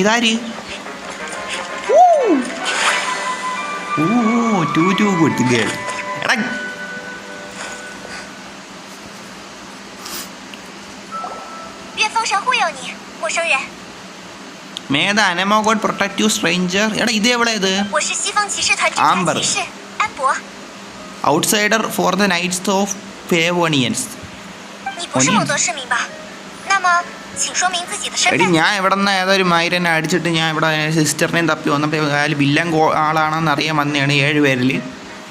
ഇതാര്? Too good girl. എടാ May the Anemo God protect you, stranger. എടാ ഇത് എവിടെ ഇത്? Amber. Outsider for the Knights of Favonians. എടി ഞാൻ ഇവിടെ നിന്ന് ഏതൊരു മൈരനെ അടിച്ചിട്ട് ഞാൻ ഇവിടെ സിസ്റ്ററിനെയും തപ്പി വന്നപ്പോൾ അയാൾ വില്ലൻ ആളാണെന്ന് അറിയാൻ വന്നതാണ് 7 പേരിൽ.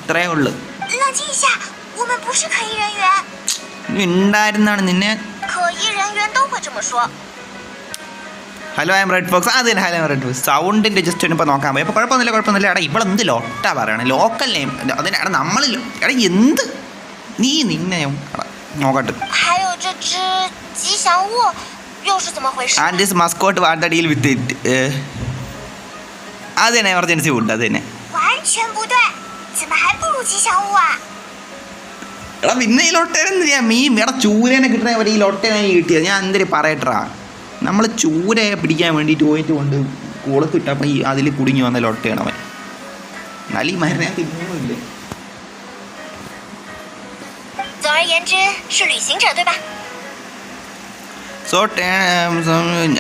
ഇത്രയേ ഉള്ളു. ഉണ്ടായിരുന്നാണ് നിന്നെ. Hello I'm red fox. അത് തന്നെ ഹലോ റെഡ് ഫോക്സ്. സൗണ്ടിൻ്റെ ജസ്റ്റ് ഇപ്പോൾ നോക്കാൻ പോയി. അപ്പോൾ കുഴപ്പമൊന്നുമില്ല. എടാ ഇവിടെ എന്ത് ലോട്ടാ പറയണേ, ലോക്കൽ നെയിം. അതിന് എടാ നമ്മൾ എടാ എന്ത് നീ നിന്നെ നോക്കട്ടെ. And this mascot what the deal with it. അത് തന്നെ എമർജൻസി ഫുഡ്. അത് തന്നെ. എടാ പിന്നെ ഈ ലൊട്ടേനെന്ത് ചെയ്യാം? എടാ ചൂരനെ കിട്ടണ ഈ ലൊട്ടേനെ കിട്ടിയത് ഞാൻ എന്തിനു പറയട്ടാ. നമ്മൾ ചൂരയെ പിടിക്കാൻ വേണ്ടിയിട്ട് പോയിട്ട് കൊണ്ട് കുളത്തിട്ടപ്പോൾ ഈ അതിൽ കുടുങ്ങി വന്ന ലൊട്ടയാണ് അവൻ. എന്നാലും ഈ മരുന്നെ തിന്നുമില്ല. സോ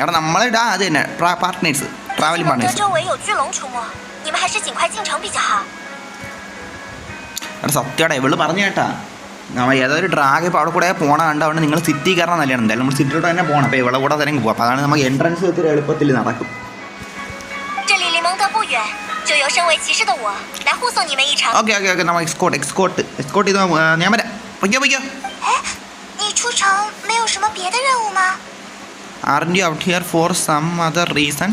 എടാ നമ്മളിടാ അത് തന്നെ പാർട്ട്നേഴ്സ്, ട്രാവലിംഗ് പാർട്ട്നേഴ്സ്. എടാ സത്യമാടാ ഇവള് പറഞ്ഞു കേട്ടാ, നമ്മൾ ഏതൊരു ഡ്രാഗ് ഇപ്പോൾ അവിടെ കൂടെ പോണ കണ്ടതുകൊണ്ട് നിങ്ങൾ സിറ്റി കയറാൻ നല്ലതാണ്. എന്തായാലും നമ്മൾ സിറ്റിയിലോട്ട് തന്നെ പോകണം. അപ്പോൾ ഇവിടെ കൂടെ തന്നെ പോകും. അപ്പോൾ അതാണ് നമുക്ക് എൻട്രൻസ് ഒത്തിരി എളുപ്പത്തിൽ നടക്കും. ഓക്കെ ഓക്കെ ഓക്കെ നമ്മൾ എക്സ്കോട്ട് ചെയ്ത് ഞാൻ വരാം. പൊയ്ക്കോ. Aren't you out here for some other reason?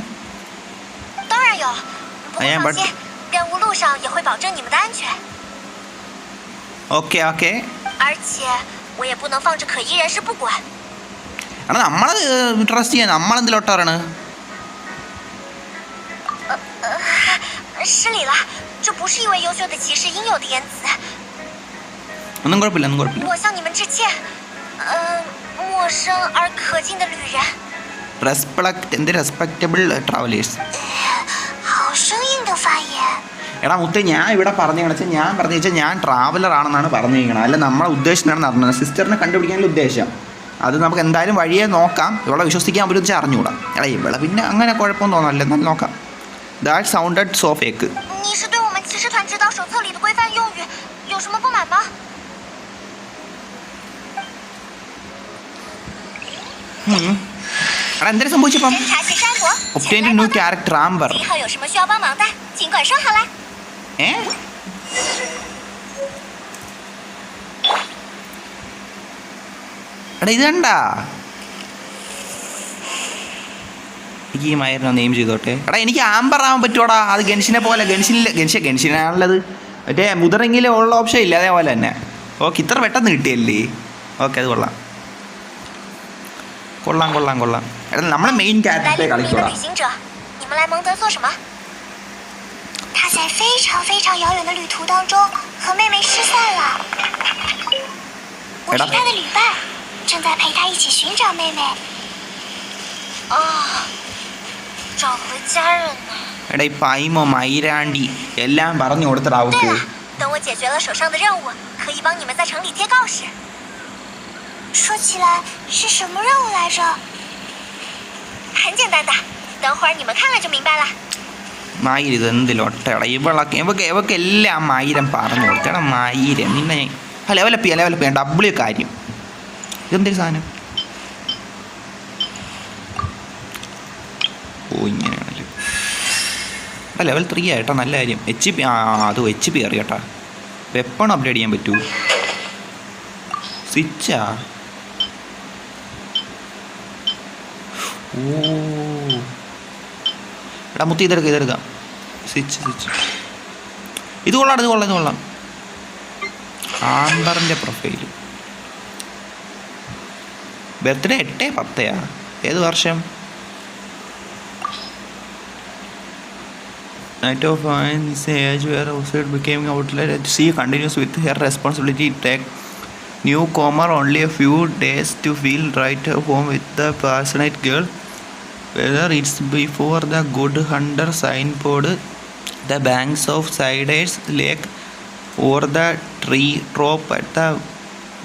Okay. എടാ നമ്മൾ ട്രസ്റ്റ് ചെയ്യാൻ നമ്മളെന്തിലോട്ടാണ്? ഒന്നും കുഴപ്പമില്ല. Respectable travellers. എടാ മുത്തേ ഞാൻ ഇവിടെ പറഞ്ഞു വെച്ചാൽ ഞാൻ ട്രാവലർ ആണെന്നാണ് പറഞ്ഞിരിക്കണം. അല്ല നമ്മളെ ഉദ്ദേശിച്ചാണ് നടന്നത്. സിസ്റ്ററിനെ കണ്ടുപിടിക്കാനുള്ള ഉദ്ദേശം. അത് നമുക്ക് എന്തായാലും വഴിയെ നോക്കാം. ഇവിടെ വിശ്വസിക്കാൻ പറ്റും അറിഞ്ഞുകൂടാ. എടാ ഇവിടെ പിന്നെ അങ്ങനെ കുഴപ്പമൊന്നും തോന്നല്ല. എന്നാലും നോക്കാം. That sounded so fake. എടാ എന്തൊരു സംഭവിച്ചപ്പം? Obtained new character Amber. എടാ ഇത് കണ്ടാ? എനിക്ക് ഈ മയറിനെ നെയിം ചെയ്തോട്ടെ. എടാ എനിക്ക് ആംബർ ആവാൻ പറ്റുമോടാ? അത് ഗൻഷിനെ പോലെ. ഗൻഷിനാണുള്ളത്. മറ്റേ മുതിരെങ്കിൽ ഉള്ള ഓപ്ഷൻ ഇല്ല. അതേപോലെ തന്നെ. ഓക്കെ ഇത്ര പെട്ടെന്ന് കിട്ടിയല്ലേ? ഓക്കെ അത് കൊള്ളാം. എടാ നമ്മളെ മെയിൻ ക്യാരക്ടറെ കളിക്കോടാ.在非常非常遥远的旅途当中和妹妹失散了。我是她的旅伴，正在陪她一起寻找妹妹。找回家人呢？എടാ ഈ പൈമോ മൈരാണ്ടി എല്ലാം പറഞ്ഞു കൊടുത്തടാ അവൾക്ക്.等我解决了手上的任务，可以帮你们在城里贴告示。说起来是什么任务来着？很简单的，等会儿你们看了就明白了。മയിര് ഇതെന്തിലോട്ടേടാ ഇവക്ക് എല്ലാം മയിരം പറഞ്ഞു കൊടുത്തേടാ. മയിരം നിന്നെ ലെവലപ്പ് ഡബ്ല്യു കാര്യം. ഇതെന്തൊരു സാധനം? ഇങ്ങനെയാണല്ലോ. ലെവൽ 3 ആയിട്ടാ. നല്ല കാര്യം. HP അത് HP അറിയാട്ടാ. വെപ്പൺ അപ്ഗ്രേഡ് ചെയ്യാൻ പറ്റൂ. സ്വിച്ചാ? എടാ മുത്തി ഇതെടുക്കാം. സ്വിച്ച് ഇത് കൊള്ളാം. ആംബറിൻ്റെ പ്രൊഫൈല്. ബർത്ത്ഡേ 8/10. ഏത് വർഷം? Night of Iron's age where outside became outlet. She continues with her responsibility to take newcomer only a few days to feel right at home with the passionate girl. whether it's before the Good Hunter signboard, the banks of Siders Lake, or the tree top at the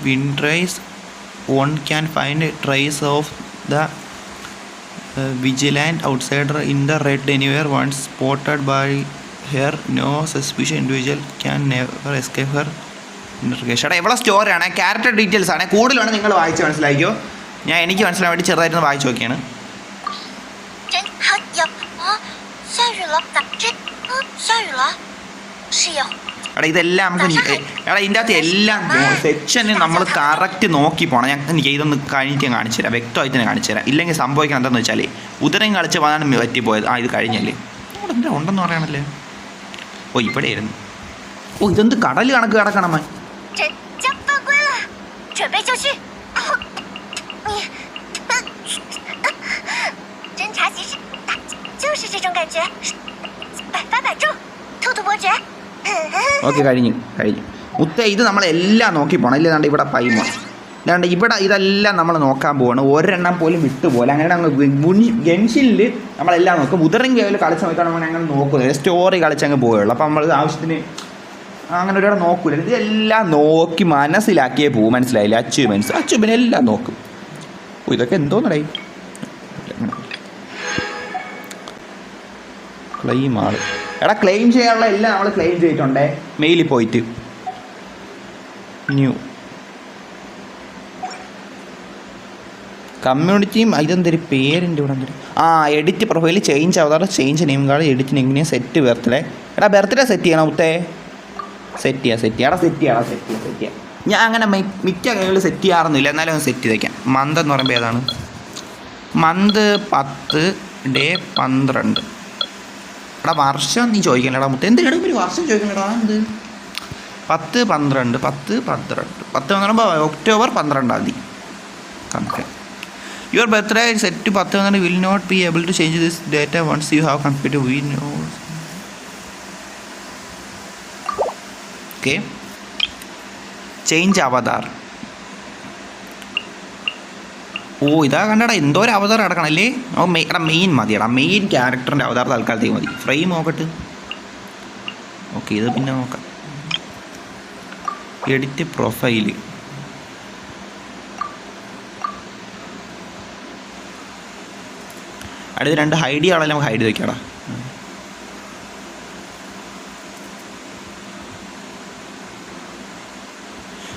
windrise, one can find a trace of the vigilant outsider in the red anywhere. Once spotted by her, no suspicious individual can never escape her interrogation. എവിടെ സ്റ്റോറിയാണ്, character details ആണ്, കൂടുതലാണ് നിങ്ങൾ വായിച്ച് മനസ്സിലാക്കിയോ. എനിക്ക് മനസ്സിലാൻ വേണ്ടി ചെറുതായിട്ടൊന്ന് വായിച്ചു നോക്കിയാണ്. 下雨了，下雨了，是有。 എടാ ഇതെല്ലാം നമുക്ക് എടാ ഇതിൻ്റെ അകത്ത് എല്ലാം സെക്ഷന് നമ്മൾ കറക്റ്റ് നോക്കി പോകണം. എനിക്ക് ഇതൊന്ന് കഴിഞ്ഞിട്ട് കാണിച്ചു തരാം, വ്യക്തമായിട്ട് തന്നെ കാണിച്ചു തരാം. ഇല്ലെങ്കിൽ സംഭവിക്കണം എന്താണെന്ന് വെച്ചാൽ ഉദരം കളിച്ച് വന്നാണ് പറ്റിപ്പോയത്. ഇത് കഴിഞ്ഞല്ലേ, ഇവിടെ ഉണ്ടെന്ന് പറയണല്ലേ. ഓ ഇവിടെ ആയിരുന്നു. ഓ ഇതെന്ത് കടൽ കണക്ക് കിടക്കണമ്മ. 将犯规了，准备就绪。你，侦察骑士，就是这种感觉，百发百中，突突伯爵。 ഓക്കെ കഴിഞ്ഞു. മുത്തേ ഇത് നമ്മളെല്ലാം നോക്കി പോകണം. ഇല്ലാണ്ട് ഇവിടെ പൈമ അല്ലാണ്ട് ഇവിടെ ഇതെല്ലാം നമ്മൾ നോക്കാൻ പോവാണ്. ഒരെണ്ണം പോലും വിട്ടുപോലെ അങ്ങനെ ഗെൻഷിനിൽ നമ്മളെല്ലാം നോക്കും. ഉദറിങ് വേവിൽ കളിച്ച സമയത്താണ് നമ്മൾ അങ്ങനെ നോക്കുന്നത്. സ്റ്റോറി കളിച്ചങ്ങ് പോവുള്ളൂ. അപ്പം നമ്മൾ ആവശ്യത്തിന് അങ്ങനെ ഒരാളെ നോക്കൂല. ഇതെല്ലാം നോക്കി മനസ്സിലാക്കിയേ പോകും. മനസ്സിലായില്ലേ? അച്ചീവ്മെൻറ്റ്സ് എല്ലാം നോക്കും. ഓ ഇതൊക്കെ എന്തോന്നടേ ക്ലെയിം ആള്. എടാ ക്ലെയിം ചെയ്യാനുള്ള എല്ലാം നമ്മൾ ക്ലെയിം ചെയ്തിട്ടുണ്ടേ മെയിലിൽ പോയിട്ട്. ന്യൂ കമ്മ്യൂണിറ്റിയും ഇതെന്തൊരു പേരിൻ്റെ ഇവിടെ എന്തൊരു എഡിറ്റ് പ്രൊഫൈൽ ചേഞ്ച് ആവാതെ ചേഞ്ച് നെയിം കാർഡ് എഡിറ്റിന് എങ്ങനെയാണ് സെറ്റ് ബർത്ത്ഡേ. എടാ ബർത്ത്ഡേ സെറ്റ് ചെയ്യണം മുത്തേ. സെറ്റ് ചെയ്യാം. ഞാൻ അങ്ങനെ മിക്ക കൈകളിൽ സെറ്റ് ചെയ്യാറൊന്നുമില്ല, എന്നാലും ഒന്ന് സെറ്റ് ചെയ്തേക്കാം. മന്ത് എന്ന് പറയുമ്പോൾ ഏതാണ്? Month 10 day 12. എടാ വർഷം നീ ചോദിക്കണേടാ മുത്ത. എന്തിനാ ഒരു വർഷം ചോദിക്കണേടാ? എന്ത് 10 12 10 എന്ന് പറയുമ്പോൾ ഒക്ടോബർ 12-ാം തീയതി. കണക്ക് your birthday set 10 will not be able to change this date once you have complete we know. Okay change avatar. ഓ ഇതാ കണ്ടടാ എന്തോ ഒരു അവതാർ കിടക്കണം അല്ലേ. എടാ മെയിൻ മതിയടാ, മെയിൻ ക്യാരക്ടറിൻ്റെ അവതാർ തൽക്കാലത്തേക്ക് മതി. ഫ്രെയിം നോക്കട്ടെ. ഓക്കെ ഇത് പിന്നെ നോക്കാം. Edit profile. അടുത്ത് 2 ഹൈഡ് ചെയ്യാനുള്ള നമുക്ക് ഹൈഡ് വയ്ക്കാടാ.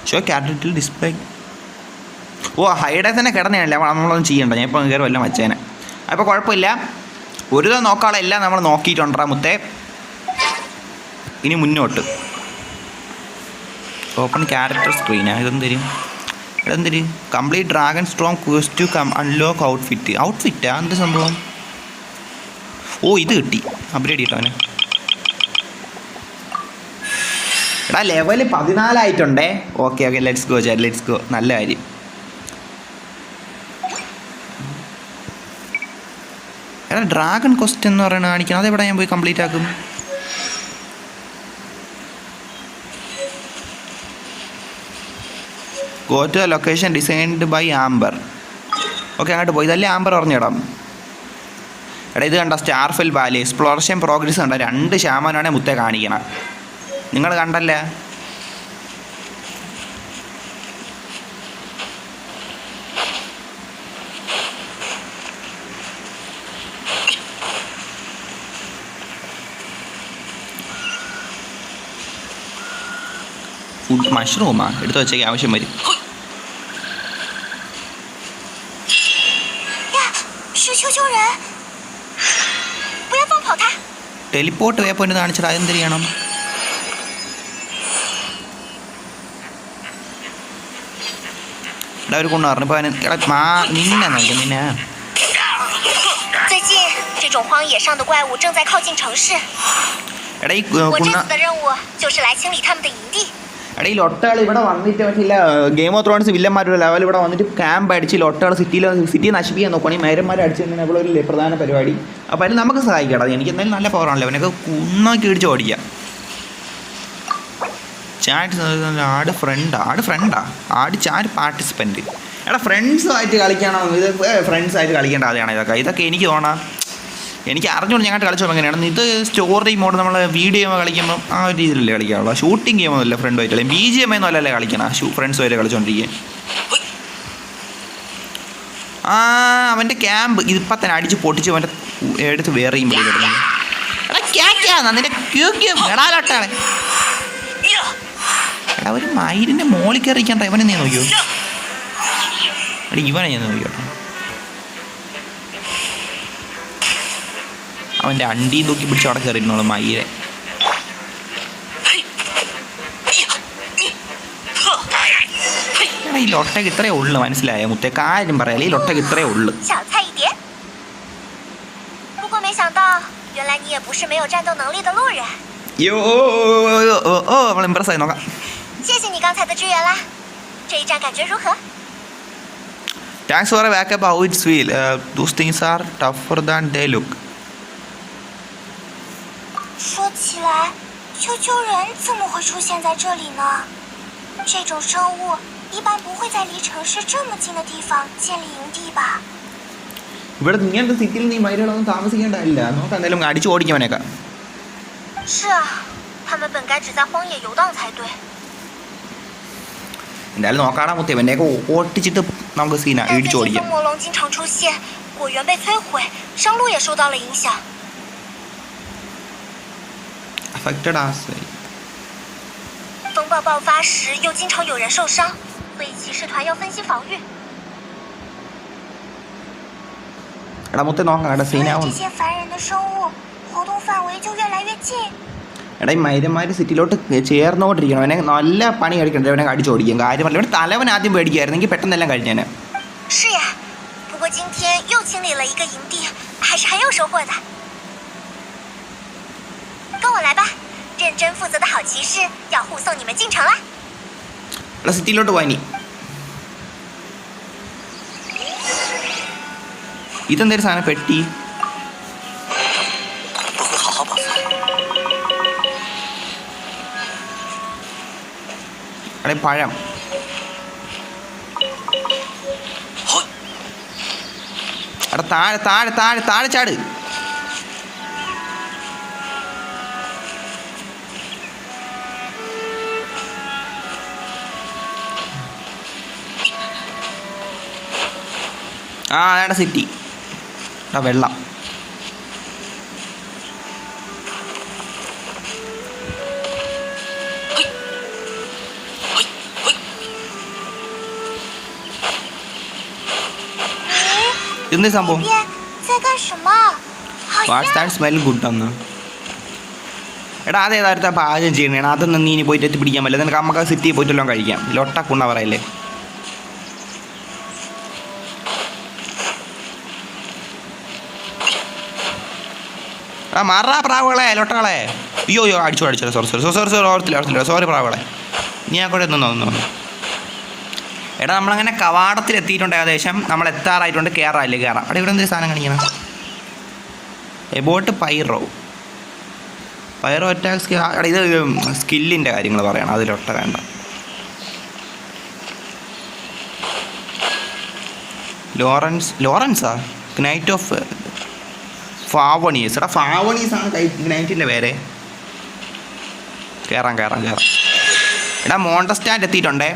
Show character display. ഓ ഹൈഡേ തന്നെ കിടന്നേണല്ലേ, നമ്മളൊന്നും ചെയ്യണ്ട. ഞാൻ ഇപ്പോൾ കയറി വല്ലതും വെച്ചേനെ. അപ്പോൾ കുഴപ്പമില്ല, ഒരു ദിവസം നോക്കാനുള്ള എല്ലാം നമ്മൾ നോക്കിയിട്ടുണ്ടാ മുത്തേ. ഇനി മുന്നോട്ട് ഓപ്പൺ ക്യാരക്ടർ സ്ക്രീനാ. ഇതെന്തൊരു complete dragon strong quest to unlock ഔട്ട്ഫിറ്റാ എന്ത് സംഭവം? ഓ ഇത് കിട്ടി, അപ്ഗ്രേഡ് ചെയ്തിട്ടവനെ. എടാ ലെവൽ 14 ആയിട്ടുണ്ടേ. Okay let's go. നല്ല കാര്യം. എടാ ഡ്രാഗൺ ക്വസ്റ്റ് എന്ന് പറയുന്നത് കാണിക്കണം. അതെവിടെ ഞാൻ പോയി കംപ്ലീറ്റ് ആക്കും? Go to location designed by Amber. Okay അങ്ങോട്ട് പോയി. ഇതല്ലേ ആംബർ പറഞ്ഞിടാം. എടാ ഇത് കണ്ട സ്റ്റാർഫെൽ വാലി എക്സ്പ്ലോറേഷൻ പ്രോഗ്രസ് കണ്ട 2 ശതമാനമാണ് മുത്തേ കാണിക്കണം. നിങ്ങൾ കണ്ടല്ലേ? ഫുഡ് മഷ്റൂമാ എടുത്ത് വെച്ചേക്ക് ആവശ്യം വരും. ടെലിപ്പോർട്ട് വേ പോയിന്റ് കാണിച്ചിട്ട് അതെന്ത് ചെയ്യണം? ഇവിടെ അവർ കൊണ്ടു പറഞ്ഞു. ഇപ്പോൾ നിന്നെ നോക്കും നിന്നെ. 最近，这种荒野上的怪物正在靠近城市。എടാ ഈ 我这次的任务就是来清理他们的营地。 എടാ ഈ ലൊട്ടകൾ ഇവിടെ വന്നിട്ട് പറ്റില്ല. ഗെയിം ഓഫ് ത്രോൺസ് വില്ലന്മാരുടെ ലെവൽ ഇവിടെ വന്നിട്ട് ക്യാമ്പ് അടിച്ച് ലൊട്ടകൾ സിറ്റി നശിപ്പിക്കാൻ നോക്കുകയാണെങ്കിൽ മേരന്മാരെ അടിച്ച് തന്നെ ഇവിടെ ഒരു പ്രധാന പരിപാടി. അപ്പോൾ അതിന് നമുക്ക് സഹായിക്കണം. എനിക്ക് എന്തായാലും നല്ല പവറാണല്ലോ, അവനൊക്കെ കുന്നൊക്കെ ഇടിച്ച് ഓടിക്കാം. ചാറ്റ് ആട് ഫ്രണ്ടാ ആട് ചാറ്റ് പാർട്ടിസിപ്പൻറ്റ്. എടാ ഫ്രണ്ട്സുമായിട്ട് കളിക്കണോ ഇത്? ഫ്രണ്ട്സായിട്ട് കളിക്കേണ്ട കഥയാണ് ഇതൊക്കെ എനിക്ക് തോന്നാം. എനിക്ക് അറിഞ്ഞുകൊണ്ട് ഞങ്ങൾക്ക് കളിച്ചപ്പോൾ എങ്ങനെയാണ് ഇത് സ്റ്റോറി മോഡ് നമ്മൾ വീഡിയോ കളിക്കുമ്പോൾ ആ ഒരു രീതിയിലല്ലേ കളിക്കാറുള്ളൂ. ഷൂട്ടിംഗ് ഗെയിമൊന്നുമില്ല ഫ്രണ്ടുമായിട്ട് കളി. BGM ഒന്നും അല്ലല്ലേ കളിക്കണം ഫ്രണ്ട്സുമായിട്ട് കളിച്ചുകൊണ്ടിരിക്കുക. അവൻ്റെ ക്യാമ്പ് ഇതിപ്പം തന്നെ അടിച്ച് പൊട്ടിച്ച് അവൻ്റെ എടുത്ത് വേറെ ചെയ്യുമ്പോൾ നിന്റെ എടാലോട്ടാളെ എടാ ഒരു മയിലിൻ്റെ മോളിൽ കയറിക്കണ്ട. ഇവനെ നീ നോക്കിയോ? എടാ ഇവനെ ഞാൻ നോക്കിയോട്ടെ. അവൻ്റെ അണ്ടിയും തൂക്കി പിടിച്ച് അവിടെ കയറിയിരുന്നോളൂ മയിലെ. എടാ ഈ ലൊട്ടയ്ക്ക് ഇത്രയേ ഉള്ളു. മനസ്സിലായോ മുത്തേ? കാര്യം പറയാലേ ഈ ലൊട്ടയ്ക്ക് ഇത്രയേ ഉള്ളു. നമ്മൾ ഇമ്പ്രസ് ആയി നോക്കാം. Thanks for a backup. How it's feel? Those things are tougher than they look. 说起来，啾啾人怎么会出现在这里呢？这种生物一般不会在离城市这么近的地方建立营地吧？ ഇവിടെ ഇങ്ങനത്തെ സിറ്റിയിൽ നീ മയിലുകളൊന്നും താമസിക്കേണ്ടതില്ല. നമുക്ക് എന്തായാലും അടിച്ചു ഓടിക്കാനൊക്കെ.是啊，他们本该只在荒野游荡才对。 എന്തായാലും നോക്കാടാ മുത്തേ. ഇവൻ്റെയൊക്കെ ഓട്ടിച്ചിട്ട് നമുക്ക് സീന ഇടിച്ചു ഓടിക്കാം.风魔龙经常出现，果园被摧毁，商路也受到了影响。 Affected us. 风暴爆发时又经常有人受伤，所以骑士团要分析防御。 എടാ മുത്തേ നോക്കാം. എടാ സീനാവും. 这些烦人的生物活动范围就越来越近。 എടാ ഈ മൈരന്മാർ സിറ്റിയിലോട്ട് ചേർന്നുകൊണ്ടിരിക്കണം. അവനെ നല്ല പണി കഴിക്കണ്ടേ. അവനെ അടിച്ചു ഓടിക്കും. കാര്യമല്ല ഇവിടെ തലവൻ ആദ്യം പേടിക്കായിരുന്നെങ്കിൽ പെട്ടെന്നെല്ലാം കഴിഞ്ഞേനെ.是呀，不过今天又清理了一个营地，还是很有收获的。跟我来吧，认真负责的好骑士要护送你们进城了。 എടാ സിറ്റിയിലോട്ട് പോയി നീ. ഇതെന്തൊരു സാധനം? പെട്ടി. എടേ പഴം. എടാ താഴെ താഴെ താഴെ താഴെ ചാട്. അതാണ് സിറ്റി. എടാ വെള്ളം. എന്ത് സംഭവം? വാട്ട്സ് ദാറ്റ് സ്മെൽ ഗുഡ് എന്ന്. എടാ അതേതായിരുന്നു പാചകം ചെയ്യണേ? അതൊന്നും നീ ഇനി പോയിട്ട് എത്തി പിടിക്കാൻ പറ്റില്ല. നിനക്ക് നമുക്ക് സിറ്റിയിൽ പോയിട്ടെല്ലാം കഴിക്കാം. ലൊട്ടക്കുണ്ണ പറയല്ലേ. ആ മാറാ പ്രാവുകളെ ലൊട്ടകളെ. അയ്യോ അടിച്ചോ സോറി പ്രാവുകളെ. നീ ആ കൂടെ ഒന്നും. എടാ നമ്മളങ്ങനെ കവാടത്തിൽ എത്തിയിട്ടുണ്ട്. ഏകദേശം നമ്മൾ എത്താറായിട്ടുണ്ട്. കയറാല്ലേ കയറാം. അവിടെ ഇവിടെ എന്തൊരു സാധനം കാണിക്കണം? Abbott pyro attacks. എടാ ഇത് സ്കില്ലിൻ്റെ കാര്യങ്ങൾ പറയണം. അതിലൊട്ട വേണ്ട. ലോറൻസാ നൈറ്റ് ഓഫ് ഫാവണീസ്. എടാ ഫാവണീസ് ആണ് നൈറ്റിൻ്റെ പേര്. കയറാം. എടാ മോണ്ടസ്റ്റാൻഡ് എത്തിയിട്ടുണ്ടേ.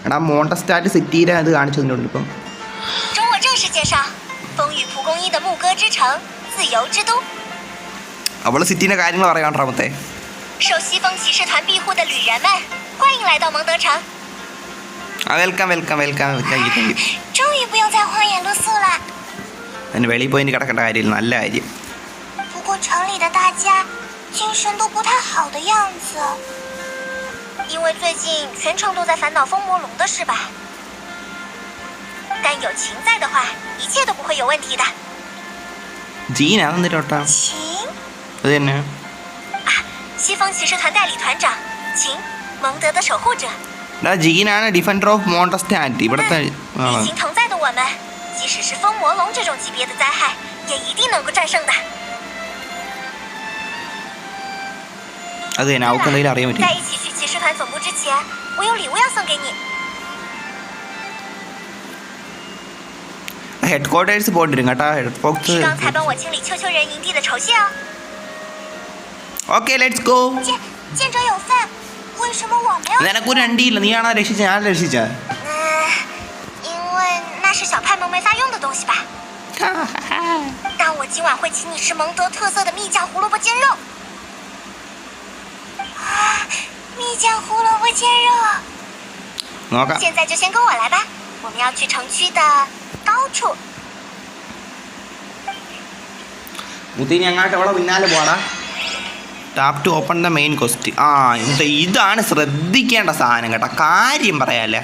എടാ മോണ്ടസ്റ്റാറ്റ് സിറ്റിയിലെ അത് കാണിച്ചു തന്നിട്ടുണ്ട് ഇപ്പം. അവള് സിറ്റിന്റെ കാര്യങ്ങൾ പറയാൻ റാമത്തെ. വെൽക്കം. അതിന് വെളിയിൽ പോയി കിടക്കേണ്ട കാര്യമില്ല. നല്ല കാര്യം. 因为最近全城都在烦恼风魔龙的事吧？但有琴在的话，一切都不会有问题的。ജീന അതെന്തിട്ടോട്ടാ?琴？ അത് തന്നെ. 西方骑士团代理团长，秦，蒙德的守护者。 ജീനാണ് ഡിഫൻഡർ ഓഫ് മോണ്ടസ്റ്റാറ്റ് ഇവിടുത്തെ 与秦同在的我们，即使是风魔龙这种级别的灾害，也一定能够战胜的。 അത് തന്നെ അവൾക്ക് എന്തെങ്കിലും അറിയാൻ പറ്റും 在一起去骑士团总部之前，我有礼物要送给你。 ഹെഡ് ക്വാർട്ടേഴ്സ് പോയിട്ടിരും കേട്ടോ ഹെഡ് ഫോക്സ് 是刚才帮我清理丘丘人营地的酬谢哦。 ഓക്കെ ലെറ്റ്സ് ഗോ 见者有份，为什么我没有？ നിനക്കൊരു രണ്ടിയില്ല നീയാണോ രക്ഷിച്ച ഞാൻ രക്ഷിച്ച 因为那是小派们没法用的东西吧。但我今晚会请你吃蒙德特色的蜜酱胡萝卜煎肉。啊，蜜酱胡萝卜煎肉！ നോക്കാം 现在就先跟我来吧，我们要去城区的高处。 മുത്തിനി അങ്ങോട്ട് അവളെ പിന്നാലെ പോടാ tap to open the main quest ആ ഇതാണ് ശ്രദ്ധിക്കേണ്ട സാധനം കേട്ടോ കാര്യം പറയാല്ലേ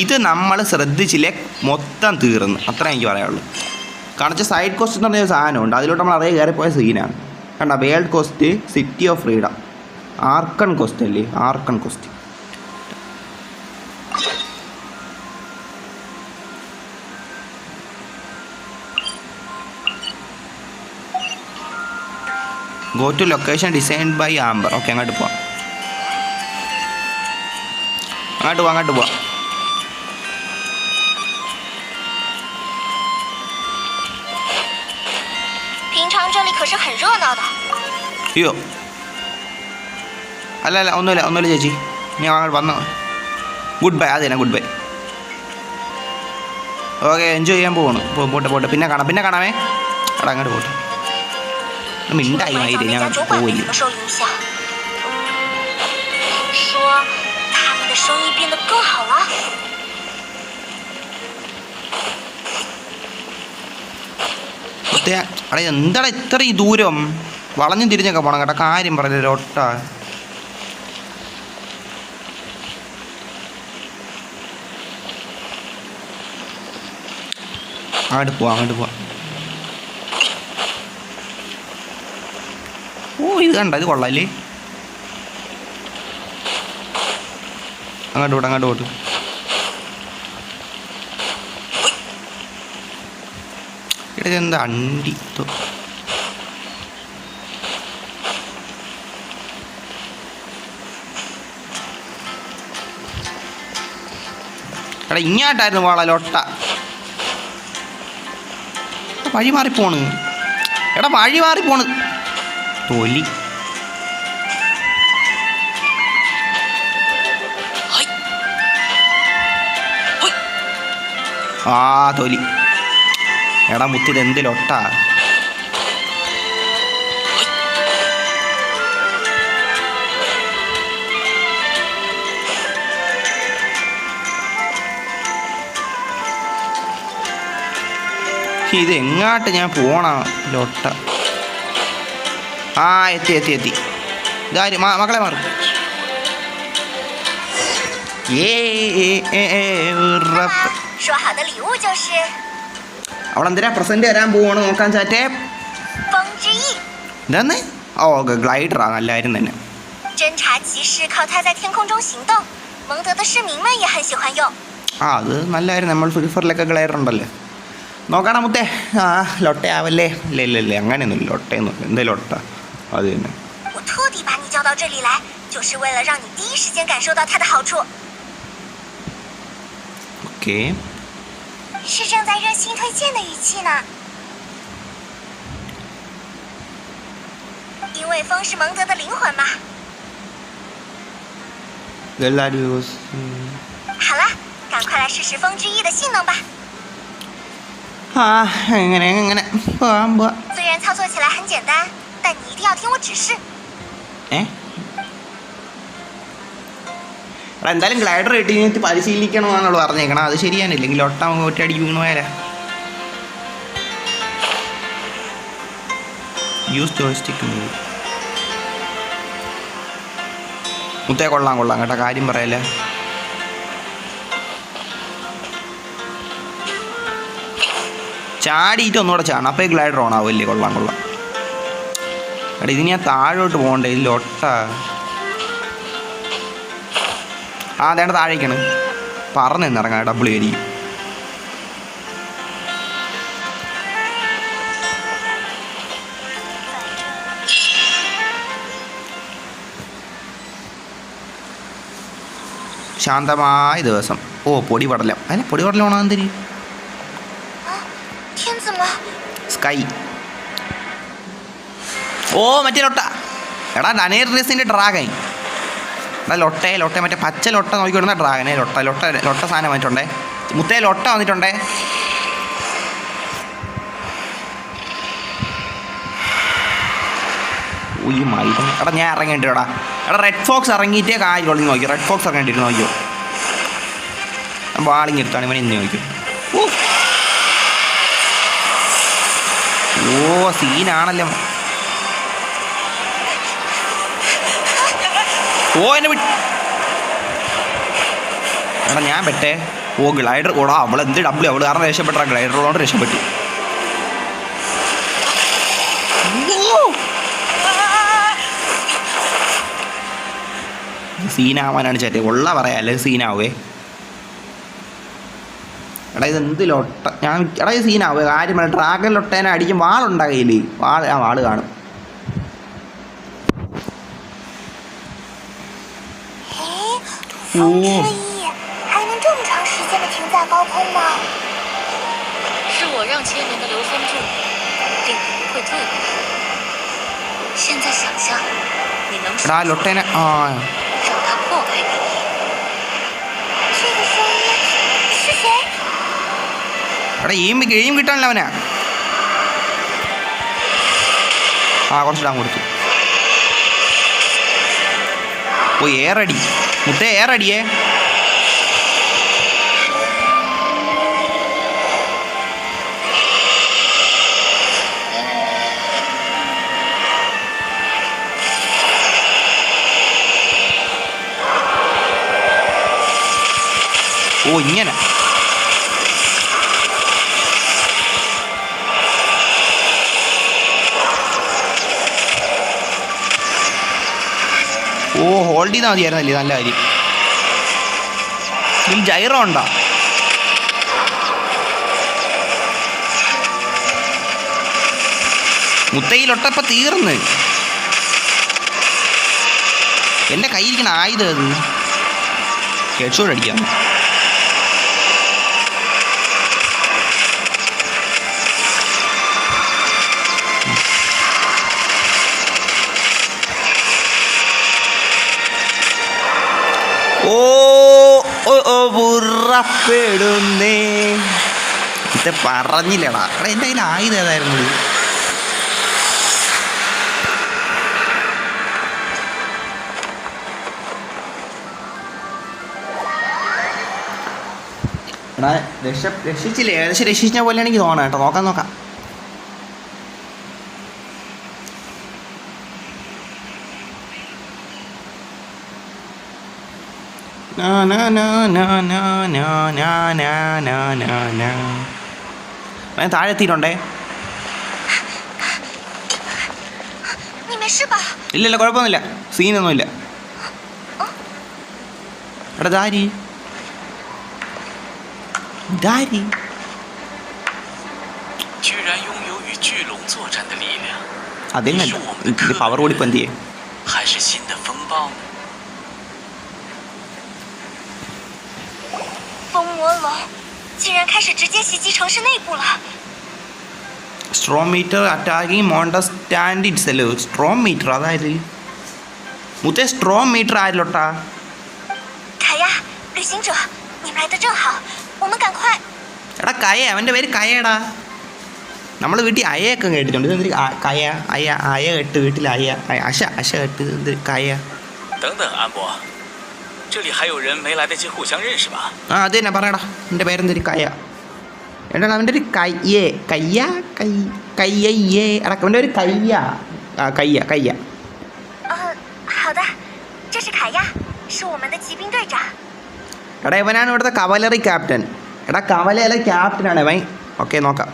ഇത് നമ്മൾ ശ്രദ്ധിച്ചില്ലേ മൊത്തം തീർന്ന് അത്ര എനിക്ക് പറയാനുള്ളൂ കാണിച്ച സൈഡ് ക്വസ്റ്റ് എന്ന് പറഞ്ഞൊരു സാധനമുണ്ട് അതിലോട്ട് നമ്മൾ അറിയാൻ കയറിപ്പോയ സീനാണ് കണ്ട world quest city of freedom archon quest അല്ലേ archon quest go to location designed by Amber okay അങ്ങോട്ട് പോവാം അങ്ങോട്ട് പോവാം 平常这里可是很热闹的。 അയ്യോ അല്ല ഒന്നുമില്ല ചേച്ചി നീ അങ്ങോട്ട് വന്നോ ഗുഡ് ബൈ അതെ ഗുഡ് ബൈ ഓക്കെ എൻജോയ് ചെയ്യാൻ പോവാണ് പോട്ടെ പിന്നെ കാണാമേ എടാ അങ്ങോട്ട് പോട്ടെ മിണ്ടായി മായില്ലേ ഞാൻ പോവില്ല 受影响，说他们的生意变得更好了。 അടേ എന്താടാ ഇത്ര ഈ ദൂരം വളഞ്ഞും തിരിഞ്ഞൊക്കെ പോകണം കേട്ടോ കാര്യം പറയല്ലേ ഒട്ട അങ്ങോട്ട് പോവാം ഓ ഇത് കണ്ട ഇത് കൊള്ളാല്ലേ അങ്ങോട്ട് പോട്ട് ഇതെന്താ അണ്ടി എടാ ഇങ്ങോട്ടായിരുന്നു പോള ലൊട്ട വഴി മാറിപ്പോണ് എടാ വഴി മാറിപ്പോണ് തൊലി ആ തൊലി എടാ മുത്തിത് എന്തിലൊട്ടാ ഇത് എങ്ങാട്ട് ഞാൻ പോണ ലൊട്ട ആ എത്തി ഇതാര് മക്കളെ മാറും അവളെന്തിനാ പ്രസന്റ് തരാൻ പോവാണ് നോക്കാൻ ചാറ്റേ എന്താന്ന് ഓ ഗ്ലൈഡറാ നല്ലായിരുന്നു തന്നെ 侦察骑士靠它在天空中行动，蒙德的市民们也很喜欢用。 ആ അത് നല്ലായിരുന്നു നമ്മൾ ഫ്രീ ഫയറിലൊക്കെ ഗ്ലൈഡർ ഉണ്ടല്ലോ നോക്കണം മുത്തേ ആ ലൊട്ടയാവല്ലേ ഇല്ല അങ്ങനെയൊന്നുമില്ല ലൊട്ടയൊന്നുമില്ല എന്താ ലൊട്ട അത് തന്നെ 我特地把你叫到这里来，就是为了让你第一时间感受到它的好处。 ഓക്കെ 是正在热心推荐的语气呢。因为风是蒙德的灵魂嘛。好了，赶快来试试风之翼的性能吧。 ആ എങ്ങനെ പോവാ 虽然操作起来很简单，但你一定要听我指示。 എന്തായാലും ഗ്ലൈഡർ കിട്ടി പരിശീലിക്കണമെന്നാണ് പറഞ്ഞേക്കണം അത് ശരിയാണ് ഇല്ലെങ്കിൽ ഒട്ട ഒറ്റയടി വീണു പോയാലേ യൂസ് ജോയ്സ്റ്റിക്ക് മുത്തേ കൊള്ളാം കേട്ടോ കാര്യം പറയല്ലേ ചാടിയിട്ട് ഒന്നുകൂടെ ചാടണം അപ്പോൾ ഗ്ലൈഡർ ഓൺ ആവില്ലേ കൊള്ളാം എടാ ഇതിന് ഞാൻ താഴോട്ട് പോകണ്ടേ ഇതിൽ ഒട്ട ആ അതേണ്ട താഴേക്കാണ് പറഞ്ഞു നിന്നിറങ്ങാം ഡബിൾ ആയിരിക്കും ശാന്തമായ ദിവസം ഓ പൊടിപടലം അല്ല പൊടിപടലം ഓണാൻ തരി 天怎么？ സ്കൈ ഓ മറ്റേ ലൊട്ട എടാ ഡനേറിയസിൻ്റെ ഡ്രാഗൻ എടാ ലൊട്ട മറ്റേ പച്ച ലൊട്ട നോക്കിക്കൊടുന്ന ഡ്രാഗനെ ലൊട്ട സാധനം വന്നിട്ടുണ്ടേ മുത്തേ ലൊട്ട വന്നിട്ടുണ്ടേ ഉയ്യ് മൈദം എടാ ഞാൻ ഇറങ്ങേണ്ടിടാ എടാ റെഡ് ഫോക്സ് ഇറങ്ങിയിട്ടേ കാര്യമുള്ളൂ നോക്കിയോ റെഡ് ഫോക്സ് ഇറങ്ങേണ്ടിട്ട് നോക്കിയോ വാളിങ് എടുത്താണ് ഇവനെ ഇന്ന് നോക്കിയോ ഓ സീനാണല്ലോ ഓ എന്നെ എടാ ഞാൻ പെട്ടേ ഓ ഗ്ലൈഡർ ഓടാ അവളെന്ത് ഡബ്ല്യൂ അവൾ കാരണം രക്ഷപ്പെട്ടാ ഗ്ലൈഡറോട് രക്ഷപ്പെട്ടു സീനാവാനാണ് ചേട്ടേ ഉള്ള പറയാല്ലേ സീനാവേ എടാ ഇത് എന്ത് ലൊട്ട ഞാൻ എടാ ഇത് സീനാവേ കാര്യം പറയാം ഡ്രാഗൻ ലൊട്ടേനെ അടിക്കും വാളുണ്ടാ കയ്യിൽ വാള് കാണും风之翼还能这么长时间的停在高空吗？是我让千年的流风柱令你不会退步。现在想象，你能 എടാ ലൊട്ടേനെ ആ 让它破开你。这个声音是谁？ എടാ എയിം കിട്ടാനല്ലോ അവനാ ആ കുറച്ചിടാൻ കൊടുത്തു ഓ ഏറടി മുത്തേ ഏറടിയേ ഓ ഇങ്ങനെ ഓ ഹോൾഡ് ചെയ്താൽ മതിയായിരുന്നല്ലേ നല്ല കാര്യം ഇതിൽ ജൈറോ ഉണ്ടോ മുത്തയിലൊട്ടപ്പം തീർന്ന് എൻ്റെ കയ്യിരിക്കണ ആയുധം അത് ഹെഡ്ഷോട്ട് അടിക്കാം ഓ ഓ പുറപ്പെടുന്നേ ഇത് പറഞ്ഞില്ലടാ എടാ എൻ്റെ കയ്യിൽ ആയുധം ഏതായിരുന്നു എടാ രക്ഷിച്ചില്ലേ ഏകദേശം രക്ഷിച്ച പോലെയാണ് എനിക്ക് തോന്നണം കേട്ടോ നോക്കാം താഴെ എത്തിയിട്ടുണ്ടേ 你没事吧？ ഇല്ലല്ല കുഴപ്പമൊന്നുമില്ല സീനൊന്നുമില്ല എടാ ദാരി居然拥有与巨龙作战的力量， അതെങ്ങല്ല ഇതിൻ്റെ പവർ കൂടി ഇപ്പം എന്ത് ചെയ്യേ 还是新的风暴呢？ 风魔龙竟然开始直接袭击城市内部了！ storm terror attacking Mondstadt it's അല്ലോ സ്ട്രോം മീറ്റർ അതായത് മുത്തേ സ്ട്രോം മീറ്റർ ആരിലോട്ടാ 凯亚，旅行者，你们来的正好，我们赶快。 എടാ കയ അവൻ്റെ പേര് കയടാ നമ്മൾ വീട്ടിൽ അയയൊക്കെ കേട്ടിട്ടുണ്ട് ഇതെന്തൊരു കയ അയ കെട്ട് വീട്ടിൽ അശ കെട്ട് എന്ത് കയ 等等，安博，这里还有人没来得及互相认识吧？ ആ അത് തന്നെ പറയടാ എൻ്റെ പേരെന്തൊരു കയ എടാ അവൻ്റെ ഒരു കയ്യേ എടാ അവൻ്റെ ഒരു കയ്യ 好的，这是凯亚，是我们的骑兵队长。 എടാ ഇവനാണ് ഇവിടുത്തെ കവലറി ക്യാപ്റ്റൻ എടാ കവലയിലെ ക്യാപ്റ്റനാണ് ഇവൻ ഓക്കെ നോക്കാം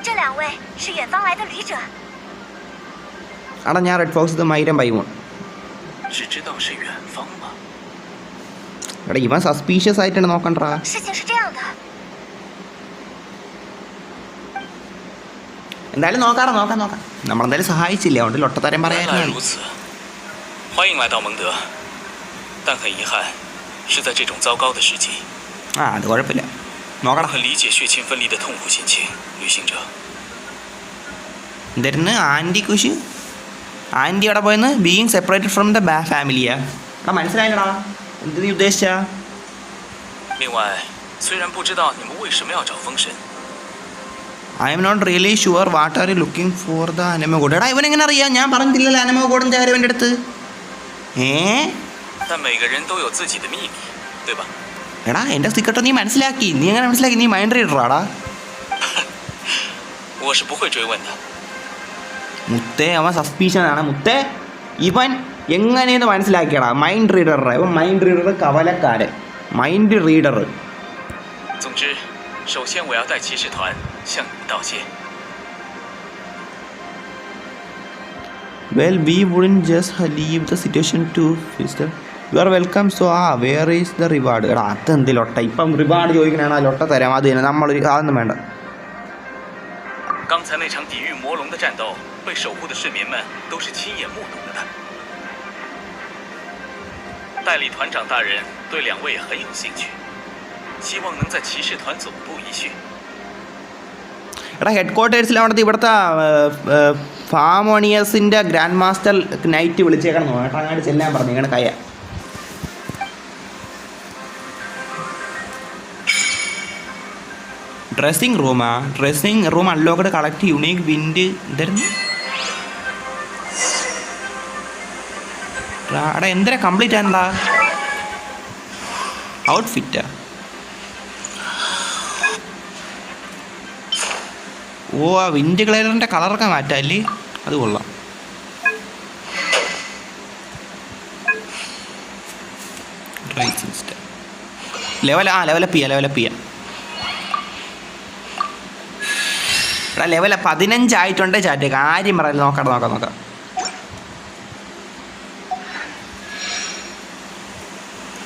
这两位是远方来的旅者。എടാ ഞാൻ റെഡ് ഫോക്സ് ഇത് മൈരം പൈമോൺ. 只知道是远方吗？ എടാ ഇവൻ സസ്പീഷ്യസ് ആയിട്ടാണ് നോക്കണ്ടാ. 事情是这样的， എന്തായാലും നോക്കാം. നമ്മളെന്തായാലും സഹായിച്ചില്ല, അതുകൊണ്ട് ലൊട്ടത്തരം 原来 പറയാൻ. 如此，欢迎来到蒙德，但很遗憾，是在这种糟糕的时机。 ആ അത് കുഴപ്പമില്ല, നോക്കണം. 很理解血亲分离的痛苦心情，旅行者。 എന്തായിരുന്നു ആൻറ്റി കുഷ്? ആൻറ്റി അവിടെ പോയെന്ന് ബീയിങ് സെപ്പറേറ്റഡ് ഫ്രം ദ ഫാമിലിയാ. എടാ മനസ്സിലായില്ലടാ എന്ത് നീ ഉദ്ദേശിച്ചാ? 另外，虽然不知道你们为什么要找风神， I'm not really sure what are you looking for the Anemo god. എടാ ഇവൻ എങ്ങനെ അറിയാം? ഞാൻ പറഞ്ഞില്ലല്ലോ അനമോ ഗോഡിൻ്റെ കാര്യം എൻ്റെ അടുത്ത്. 但每个人都有自己的秘密，对吧？ എടാ എൻ്റെ സീക്രട്ട് നീ മനസ്സിലാക്കി. നീ എങ്ങനെ മനസ്സിലാക്കി? നീ മൈൻഡ് റീഡറാടാ. 我是不会追问的。 മുത്തേ അവൻ സസ്പീഷ്യനാണ്. മുത്തേ ഇവൻ എങ്ങനെയെന്ന് മനസ്സിലാക്കിയടാ? മൈൻഡ് റീഡറാ ഇവൻ. മൈൻഡ് റീഡർ കവലക്കാരൻ, mind reader. 总之，首先我要带骑士团向你们道谢。 Well, we wouldn't just leave the situation to Fister. You are welcome. So, where is the reward? എടാ അതെന്ത് ലൊട്ട? ഇപ്പം റിവാർഡ് ചോദിക്കണേണ ലൊട്ട തരാം. അത് തന്നെ നമ്മൾ അതൊന്നും വേണ്ട. 刚才那场抵御魔龙的战斗，被守护的市民们都是亲眼目睹了的。代理团长大人对两位很有兴趣，希望能在骑士团总部一叙。 എടാ ഹെഡ് ക്വാർട്ടേഴ്സിൽ അവിടുത്തെ ഇവിടുത്തെ ഫാമോണിയസിൻ്റെ ഗ്രാൻഡ് മാസ്റ്റർ നൈറ്റ് വിളിച്ചേക്കണം കേട്ടോ. അങ്ങോട്ട് ചെല്ലാൻ പറഞ്ഞു ഇങ്ങനെ കയ്യ. Dressing room unlocked. Collect unique wind. എന്തായിരുന്നു എടാ എന്തിനാ കംപ്ലീറ്റ് ആണെടാ? ഔട്ട്ഫിറ്റാ? ഓ ആ വിൻഡ് ഗ്ലൈഡറിൻ്റെ കളറൊക്കെ മാറ്റാല്ലേ? അത് കൊള്ളാം. ലെവലപ്പ് ചെയ്യാം. എടാ ലെവൽ 15 ആയിട്ടുണ്ട് ചാറ്റ്. കാര്യം പറയാം. നോക്കാം.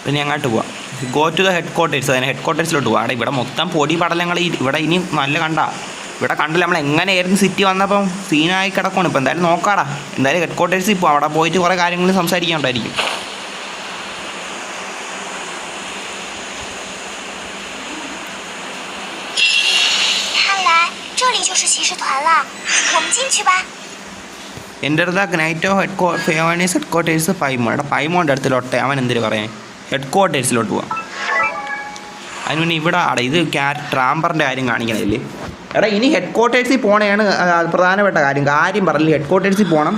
പിന്നെ അങ്ങോട്ട് പോവാം. Go to the headquarters. അതിന് ഹെഡ് ക്വാർട്ടേഴ്സിലോട്ട് പോവാം. അവിടെ ഇവിടെ മൊത്തം പൊടി പടലങ്ങൾ. ഇവിടെ ഇനി നല്ല ഇവിടെ കണ്ടില്ല. നമ്മൾ എങ്ങനെയായിരുന്നു സിറ്റി വന്നപ്പം സീനായി കിടക്കണം. ഇപ്പം എന്തായാലും നോക്കാടാ. എന്തായാലും ഹെഡ് ക്വാർട്ടേഴ്സിൽ ഇപ്പോൾ അവിടെ പോയിട്ട് കുറേ കാര്യങ്ങൾ സംസാരിക്കാനുണ്ടായിരിക്കും. 看来这里就是骑士团了，我们进去吧。 എൻ്റെ അടുത്ത് നൈറ്റ് ഓഫ് ഫേവണീസ് ഹെഡ് ക്വാർട്ടേഴ്സ് പൈമോൺ. എടാ പൈമോൻ്റെ അടുത്തിലോട്ടെ അവൻ എന്തിനു പറയാൻ? ഹെഡ് ക്വാർട്ടേഴ്സിലോട്ട് പോവാം. അതിന് മുന്നേ ഇവിടെ ഇത് ട്രാമ്പറിൻ്റെ കാര്യം കാണിക്കണല്ലേ? എടാ ഇനി ഹെഡ് ക്വാർട്ടേഴ്സിൽ പോകണതാണ് പ്രധാനപ്പെട്ട കാര്യം പറഞ്ഞില്ല. ഹെഡ് ക്വാർട്ടേഴ്സിൽ പോകണം.